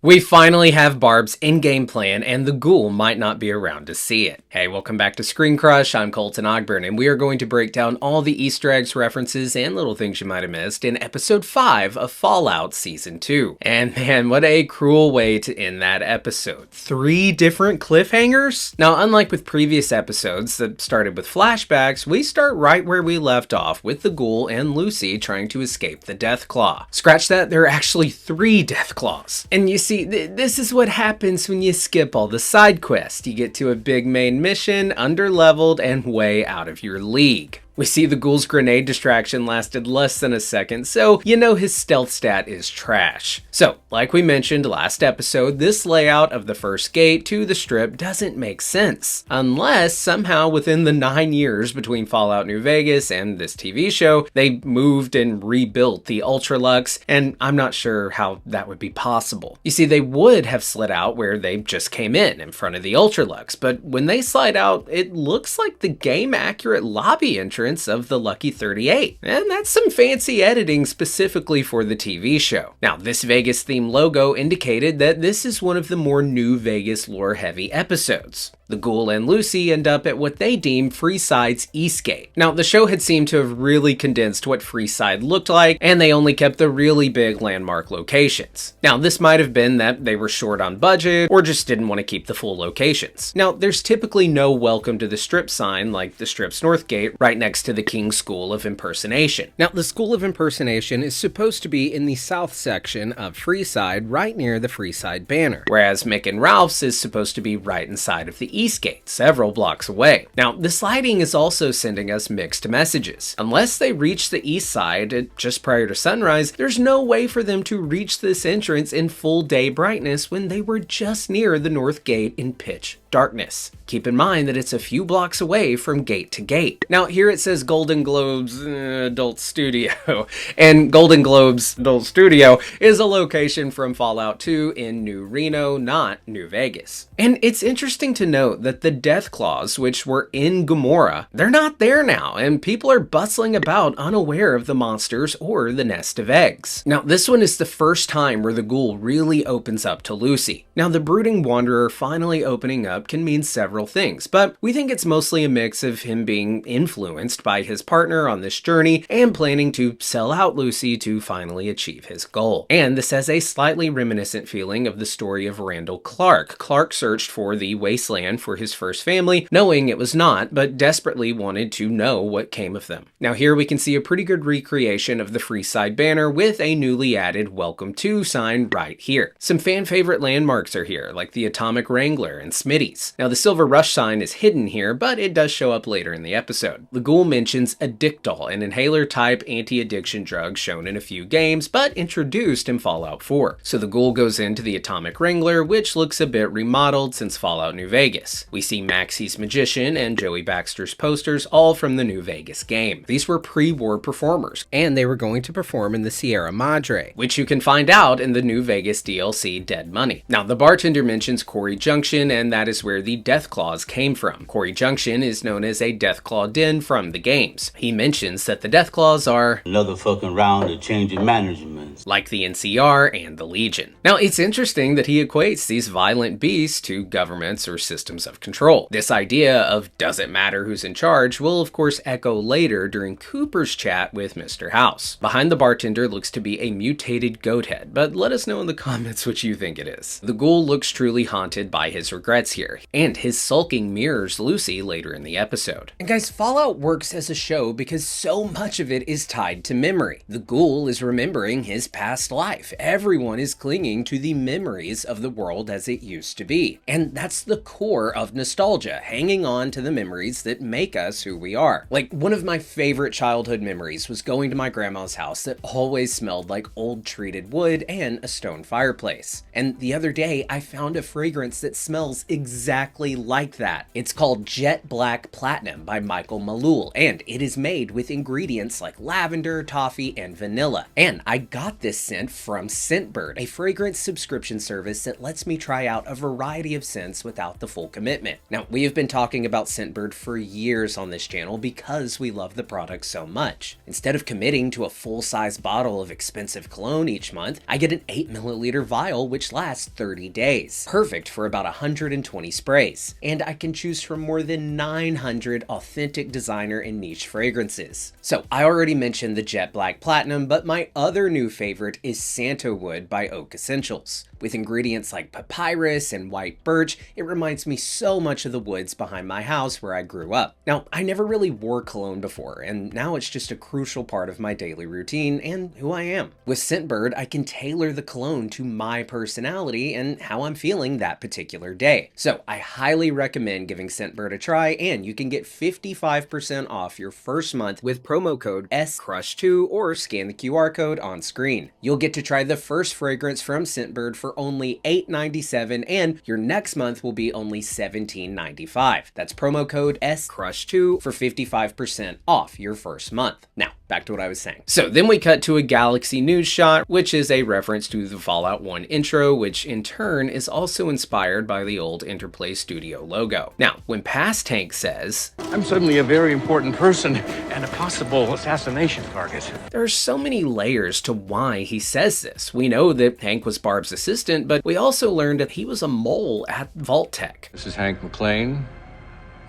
We finally have Barb's in-game plan, and the ghoul might not be around to see it. Hey, welcome back to ScreenCrush. I'm Colton Ogburn, and we are going to break down all the Easter eggs, references, and little things you might have missed in Episode 5 of Fallout Season 2. And man, what a cruel way to end that episode. 3 different cliffhangers? Now, unlike with previous episodes that started with flashbacks, we start right where we left off with the Ghoul and Lucy trying to escape the Deathclaw. Scratch that, there are actually 3 Deathclaws. And you see, this is what happens when you skip all the side quests. You get to a big main mission, underleveled, and way out of your league. We see the ghoul's grenade distraction lasted less than a second, so you know his stealth stat is trash. So, like we mentioned last episode, this layout of the first gate to the strip doesn't make sense. Unless somehow within the 9 years between Fallout New Vegas and this TV show, they moved and rebuilt the Ultralux, and I'm not sure how that would be possible. You see, they would have slid out where they just came in front of the Ultralux, but when they slide out, it looks like the game-accurate lobby entrance of the Lucky 38. And that's some fancy editing specifically for the TV show. Now, this Vegas theme logo indicated that this is one of the more New Vegas lore heavy episodes. The Ghoul and Lucy end up at what they deem Freeside's Eastgate. Now, the show had seemed to have really condensed what Freeside looked like, and they only kept the really big landmark locations. Now, this might have been that they were short on budget, or just didn't want to keep the full locations. Now, there's typically no welcome to the strip sign like the strip's North Gate right next to the King's School of Impersonation. Now, the School of Impersonation is supposed to be in the south section of Freeside, right near the Freeside banner, whereas Mick and Ralph's is supposed to be right inside of the Eastgate, several blocks away. Now, this lighting is also sending us mixed messages. Unless they reach the east side just prior to sunrise, there's no way for them to reach this entrance in full day brightness when they were just near the North Gate in pitch darkness. Keep in mind that it's a few blocks away from gate to gate. Now, here it says Golden Globes Adult Studio, and Golden Globes Adult Studio is a location from Fallout 2 in New Reno, not New Vegas. And it's interesting to note that the Deathclaws, which were in Gomorrah, they're not there now, and people are bustling about unaware of the monsters or the nest of eggs. Now, this one is the first time where the ghoul really opens up to Lucy. Now, the brooding wanderer finally opening up can mean several things, but we think it's mostly a mix of him being influenced by his partner on this journey and planning to sell out Lucy to finally achieve his goal. And this has a slightly reminiscent feeling of the story of Randall Clark. Clark searched for the wasteland for his first family, knowing it was not, but desperately wanted to know what came of them. Now here we can see a pretty good recreation of the Freeside banner with a newly added Welcome To sign right here. Some fan favorite landmarks are here, like the Atomic Wrangler and Smitty's. Now, the Silver Rush sign is hidden here, but it does show up later in the episode. The ghoul mentions Addictol, an inhaler-type anti-addiction drug shown in a few games, but introduced in Fallout 4. So the ghoul goes into the Atomic Wrangler, which looks a bit remodeled since Fallout New Vegas. We see Maxie's Magician and Joey Baxter's posters, all from the New Vegas game. These were pre-war performers, and they were going to perform in the Sierra Madre, which you can find out in the New Vegas DLC Dead Money. Now, the bartender mentions Quarry Junction, and that is where the Deathclaws came from. Quarry Junction is known as a Deathclaw den from the games. He mentions that the Deathclaws are another fucking round of changing management, like the NCR and the Legion. Now, it's interesting that he equates these violent beasts to governments or systems of control. This idea of doesn't matter who's in charge will of course echo later during Cooper's chat with Mr. House. Behind the bartender looks to be a mutated goat head, but let us know in the comments what you think it is. The ghoul looks truly haunted by his regrets here, and his sulking mirrors Lucy later in the episode. And guys, Fallout works as a show because so much of it is tied to memory. The ghoul is remembering his past life. Everyone is clinging to the memories of the world as it used to be. And that's the core of nostalgia, hanging on to the memories that make us who we are. Like, one of my favorite childhood memories was going to my grandma's house that always smelled like old treated wood and a stone fireplace. And the other day, I found a fragrance that smells exactly like that. It's called Jet Black Platinum by Michael Malul, and it is made with ingredients like lavender, toffee, and vanilla. And I got this scent from Scentbird, a fragrance subscription service that lets me try out a variety of scents without the full commitment. Now, we have been talking about Scentbird for years on this channel because we love the product so much. Instead of committing to a full-size bottle of expensive cologne each month, I get an 8ml vial which lasts 30 days. Perfect for about 120 sprays. And I can choose from more than 900 authentic designer and niche fragrances. So I already mentioned the Jet Black Platinum, but my other new favorite is Santalwood by Oak Essentials. With ingredients like papyrus and white birch, it reminds me so much of the woods behind my house where I grew up. Now, I never really wore cologne before, and now it's just a crucial part of my daily routine and who I am. With Scentbird, I can tailor the cologne to my personality and how I'm feeling that particular day. So I highly recommend giving Scentbird a try, and you can get 55% off your first month with promo code SCRUSH2 or scan the QR code on screen. You'll get to try the first fragrance from Scentbird for only $8.97, and your next month will be only $17.95. That's promo code SCRUSH2 for 55% off your first month. Now, back to what I was saying. So then we cut to a Galaxy news shot, which is a reference to the Fallout 1 intro, which in turn is also inspired by the old Interplay Studio logo. Now, when past Hank says, "I'm suddenly a very important person and a possible assassination target," there are so many layers to why he says this. We know that Hank was Barb's assistant, but we also learned that he was a mole at Vault-Tec. "This is Hank McClane,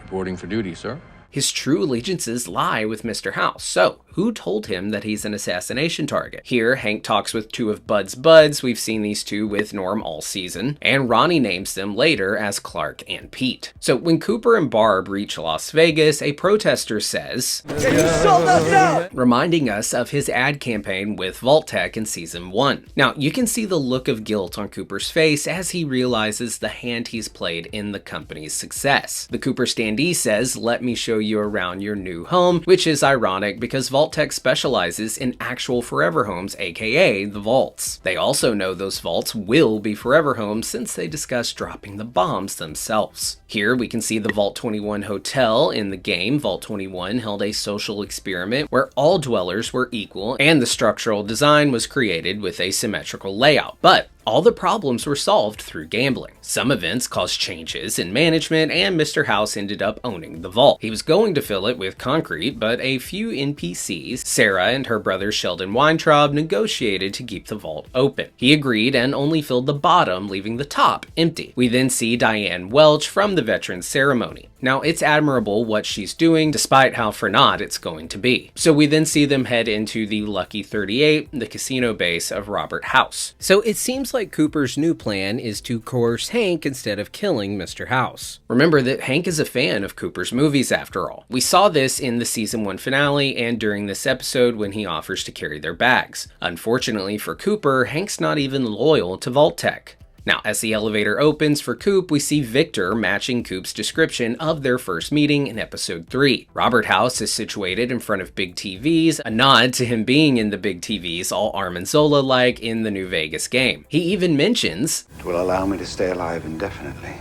reporting for duty, sir." His true allegiances lie with Mr. House. So, who told him that he's an assassination target? Here, Hank talks with two of Bud's buds. We've seen these two with Norm all season. And Ronnie names them later as Clark and Pete. So, when Cooper and Barb reach Las Vegas, a protester says, "Can you sort us out?" reminding us of his ad campaign with Vault-Tec in Season 1. Now, you can see the look of guilt on Cooper's face as he realizes the hand he's played in the company's success. The Cooper standee says, "Let me show you around your new home," which is ironic because Vault-Tec specializes in actual forever homes, aka the vaults. They also know those vaults will be forever homes since they discuss dropping the bombs themselves. Here we can see the Vault 21 hotel in the game. Vault 21 held a social experiment where all dwellers were equal and the structural design was created with a symmetrical layout. But all the problems were solved through gambling. Some events caused changes in management, and Mr. House ended up owning the vault. He was going to fill it with concrete, but a few NPCs, Sarah and her brother Sheldon Weintraub, negotiated to keep the vault open. He agreed and only filled the bottom, leaving the top empty. We then see Diane Welch from the Veterans Ceremony. Now, it's admirable what she's doing, despite how for naught it's going to be. So we then see them head into the Lucky 38, the casino base of Robert House. So it seems like Cooper's new plan is to coerce Hank instead of killing Mr. House. Remember that Hank is a fan of Cooper's movies after all. We saw this in the Season 1 finale and during this episode when he offers to carry their bags. Unfortunately for Cooper, Hank's not even loyal to Vault-Tec. Now, as the elevator opens for Coop, we see Victor matching Coop's description of their first meeting in episode 3. Robert House is situated in front of big TVs, a nod to him being in the big TVs, all Armanzola-like in the New Vegas game. He even mentions, "It will allow me to stay alive indefinitely,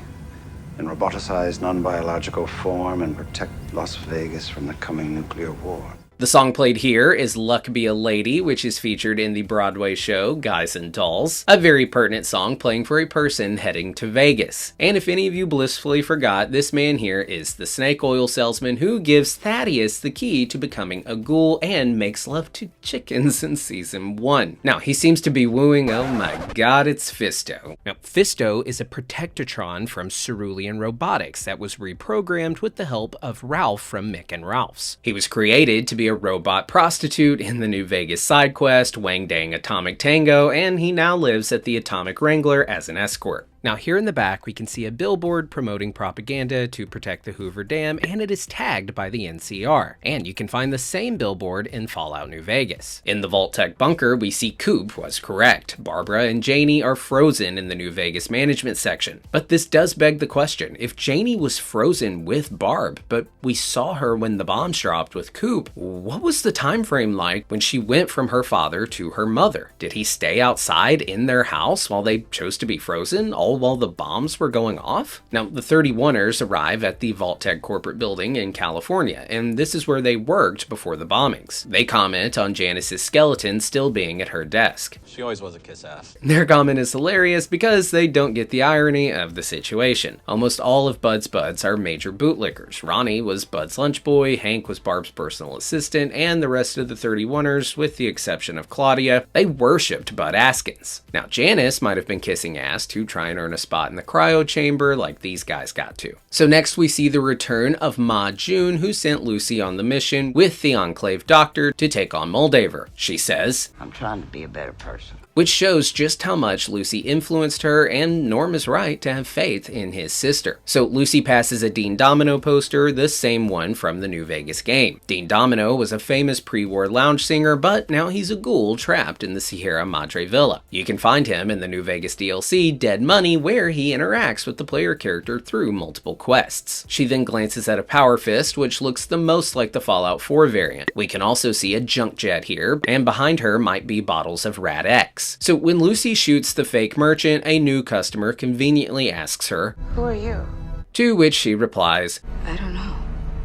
in roboticized non-biological form and protect Las Vegas from the coming nuclear war." The song played here is Luck Be a Lady, which is featured in the Broadway show Guys and Dolls, a very pertinent song playing for a person heading to Vegas. And if any of you blissfully forgot, this man here is the snake oil salesman who gives Thaddeus the key to becoming a ghoul and makes love to chickens in Season 1. Now, he seems to be wooing, oh my god, it's Fisto. Now, Fisto is a Protectatron from Cerulean Robotics that was reprogrammed with the help of Ralph from Mick and Ralph's. He was created to be a robot prostitute in the New Vegas side quest, Wang Dang Atomic Tango, and he now lives at the Atomic Wrangler as an escort. Now here in the back we can see a billboard promoting propaganda to protect the Hoover Dam, and it is tagged by the NCR. And you can find the same billboard in Fallout New Vegas. In the Vault-Tec bunker we see Coop was correct. Barbara and Janie are frozen in the New Vegas management section. But this does beg the question, if Janie was frozen with Barb, but we saw her when the bombs dropped with Coop, what was the time frame like when she went from her father to her mother? Did he stay outside in their house while they chose to be frozen? All all while the bombs were going off? Now, the 31ers arrive at the Vault-Tec corporate building in California, and this is where they worked before the bombings. They comment on Janice's skeleton still being at her desk. She always was a kiss-ass. Their comment is hilarious because they don't get the irony of the situation. Almost all of Bud's buds are major bootlickers. Ronnie was Bud's lunchboy, Hank was Barb's personal assistant, and the rest of the 31ers, with the exception of Claudia, they worshipped Bud Askins. Now, Janice might have been kissing ass to try and earn a spot in the cryo chamber like these guys got to. So next we see the return of Ma June, who sent Lucy on the mission with the Enclave doctor to take on Moldaver. She says, "I'm trying to be a better person." Which shows just how much Lucy influenced her, and Norm is right to have faith in his sister. So Lucy passes a Dean Domino poster, the same one from the New Vegas game. Dean Domino was a famous pre-war lounge singer, but now he's a ghoul trapped in the Sierra Madre Villa. You can find him in the New Vegas DLC Dead Money, where he interacts with the player character through multiple quests. She then glances at a Power Fist, which looks the most like the Fallout 4 variant. We can also see a junk jet here, and behind her might be bottles of Rad X. So when Lucy shoots the fake merchant, a new customer conveniently asks her, "Who are you?" To which she replies, "I don't know."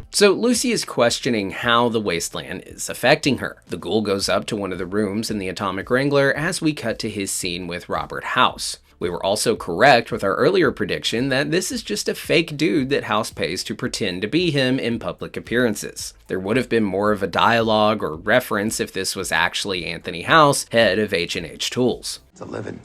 So Lucy is questioning how the wasteland is affecting her. The ghoul goes up to one of the rooms in the Atomic Wrangler as we cut to his scene with Robert House. We were also correct with our earlier prediction that this is just a fake dude that House pays to pretend to be him in public appearances. There would have been more of a dialogue or reference if this was actually Anthony House, head of H&H Tools. It's a living.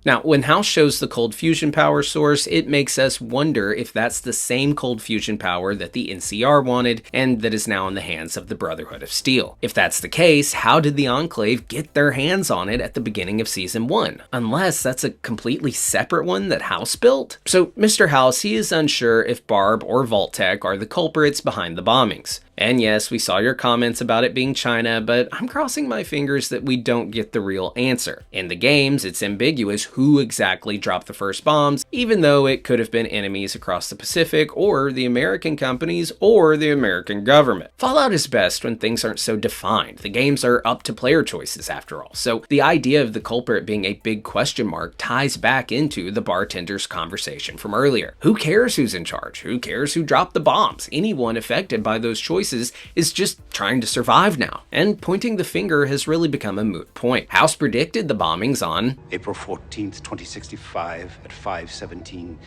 Now, when House shows the cold fusion power source, it makes us wonder if that's the same cold fusion power that the NCR wanted and that is now in the hands of the Brotherhood of Steel. If that's the case, how did the Enclave get their hands on it at the beginning of Season 1? Unless that's a completely separate one that House built? So, Mr. House, he is unsure if Barb or Vault-Tec are the culprits behind the bombings. And yes, we saw your comments about it being China, but I'm crossing my fingers that we don't get the real answer. In the games, it's ambiguous who exactly dropped the first bombs, even though it could have been enemies across the Pacific, or the American companies, or the American government. Fallout is best when things aren't so defined. The games are up to player choices after all, so the idea of the culprit being a big question mark ties back into the bartender's conversation from earlier. Who cares who's in charge? Who cares who dropped the bombs? Anyone affected by those choices is just trying to survive now, and pointing the finger has really become a moot point. House predicted the bombings on April 14th, 2065 at 5:17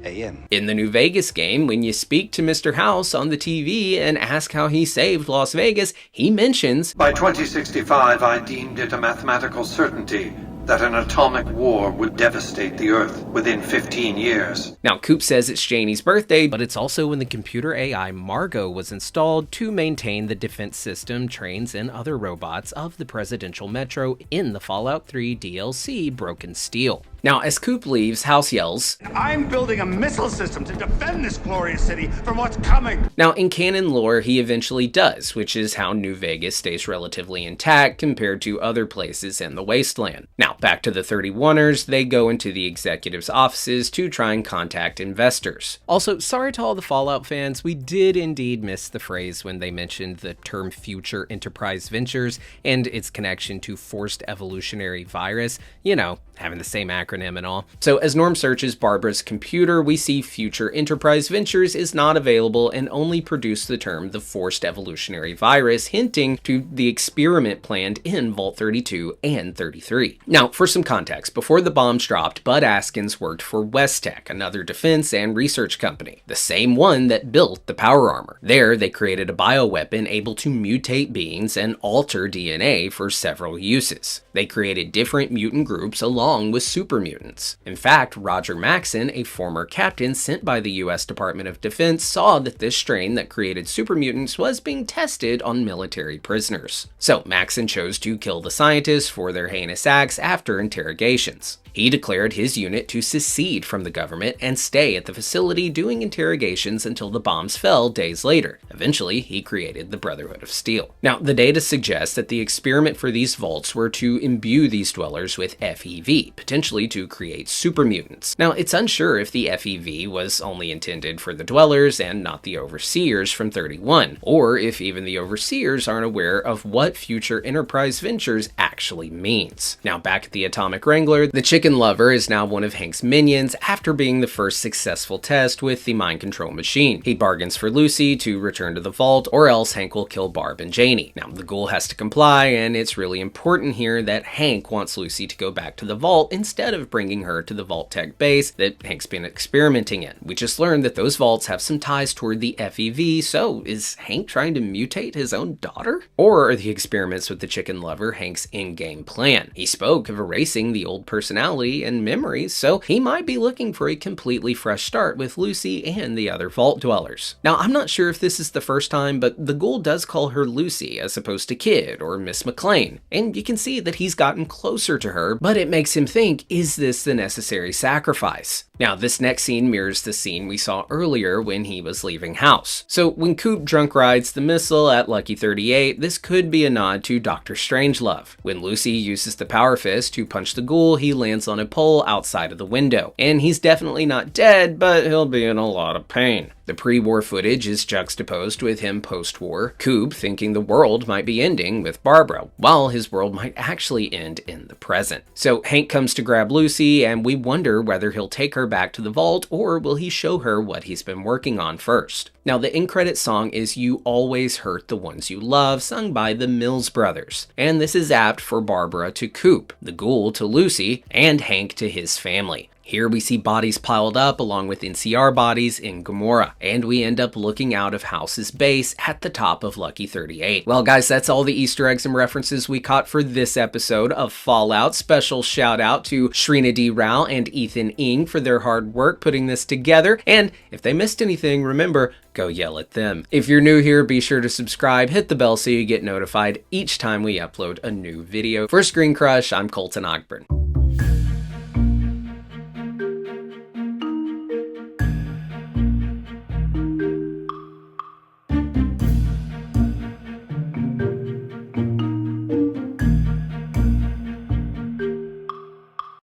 a.m. In the New Vegas game, when you speak to Mr. House on the TV and ask how he saved Las Vegas, he mentions, "By 2065, I deemed it a mathematical certainty that an atomic war would devastate the Earth within 15 years. Now, Coop says it's Janie's birthday, but it's also when the computer AI Margot was installed to maintain the defense system, trains, and other robots of the presidential metro in the Fallout 3 DLC Broken Steel. Now, as Coop leaves, House yells, I'm building a missile system to defend this glorious city from what's coming. Now, in canon lore, he eventually does, which is how New Vegas stays relatively intact compared to other places in the wasteland. Now, back to the 31ers, they go into the executives' offices to try and contact investors. Also, sorry to all the Fallout fans, we did indeed miss the phrase when they mentioned the term Future Enterprise Ventures and its connection to forced evolutionary virus, you know, having the same acronym and all. So as Norm searches Barbara's computer, we see Future Enterprise Ventures is not available and only produced the term the forced evolutionary virus, hinting to the experiment planned in Vault 32 and 33. Now, for some context, before the bombs dropped, Bud Askins worked for West-Tec, another defense and research company, the same one that built the power armor. There, they created a bioweapon able to mutate beings and alter DNA for several uses. They created different mutant groups along with super mutants. In fact, Roger Maxson, a former captain sent by the US Department of Defense, saw that this strain that created super mutants was being tested on military prisoners. So Maxson chose to kill the scientists for their heinous acts after interrogations. He declared his unit to secede from the government and stay at the facility doing interrogations until the bombs fell days later. Eventually, he created the Brotherhood of Steel. Now, the data suggests that the experiment for these vaults were to imbue these dwellers with FEV, potentially to create super mutants. Now, it's unsure if the FEV was only intended for the dwellers and not the overseers from 31, or if even the overseers aren't aware of what Future Enterprise Ventures actually means. Now, back at the Atomic Wrangler, the chicken chicken lover is now one of Hank's minions after being the first successful test with the mind control machine. He bargains for Lucy to return to the vault, or else Hank will kill Barb and Janie. Now, the ghoul has to comply, and it's really important here that Hank wants Lucy to go back to the vault instead of bringing her to the Vault-Tec base that Hank's been experimenting in. We just learned that those vaults have some ties toward the FEV, so is Hank trying to mutate his own daughter? Or are the experiments with the chicken lover Hank's in-game plan? He spoke of erasing the old personality and memories, so he might be looking for a completely fresh start with Lucy and the other vault dwellers. Now, I'm not sure if this is the first time, but the ghoul does call her Lucy as opposed to Kid or Miss McLean, and you can see that he's gotten closer to her, but it makes him think, is this the necessary sacrifice? Now, this next scene mirrors the scene we saw earlier when he was leaving house. So when Coop drunk rides the missile at Lucky 38, this could be a nod to Dr. Strangelove. When Lucy uses the power fist to punch the ghoul, he lands on a pole outside of the window. And he's definitely not dead, but he'll be in a lot of pain. The pre-war footage is juxtaposed with him post-war, Coop thinking the world might be ending with Barbara, while his world might actually end in the present. So Hank comes to grab Lucy, and we wonder whether he'll take her back to the vault, or will he show her what he's been working on first. Now, the in-credit song is You Always Hurt the Ones You Love, sung by the Mills Brothers. And this is apt for Barbara to Coop, the ghoul to Lucy, and Hank to his family. Here we see bodies piled up along with NCR bodies in Gomorrah, and we end up looking out of House's base at the top of Lucky 38. Well guys, that's all the Easter eggs and references we caught for this episode of Fallout. Special shout out to Shrina D. Rao and Ethan Ing for their hard work putting this together, and if they missed anything, remember, go yell at them. If you're new here, be sure to subscribe, hit the bell so you get notified each time we upload a new video. For ScreenCrush, I'm Colton Ogburn.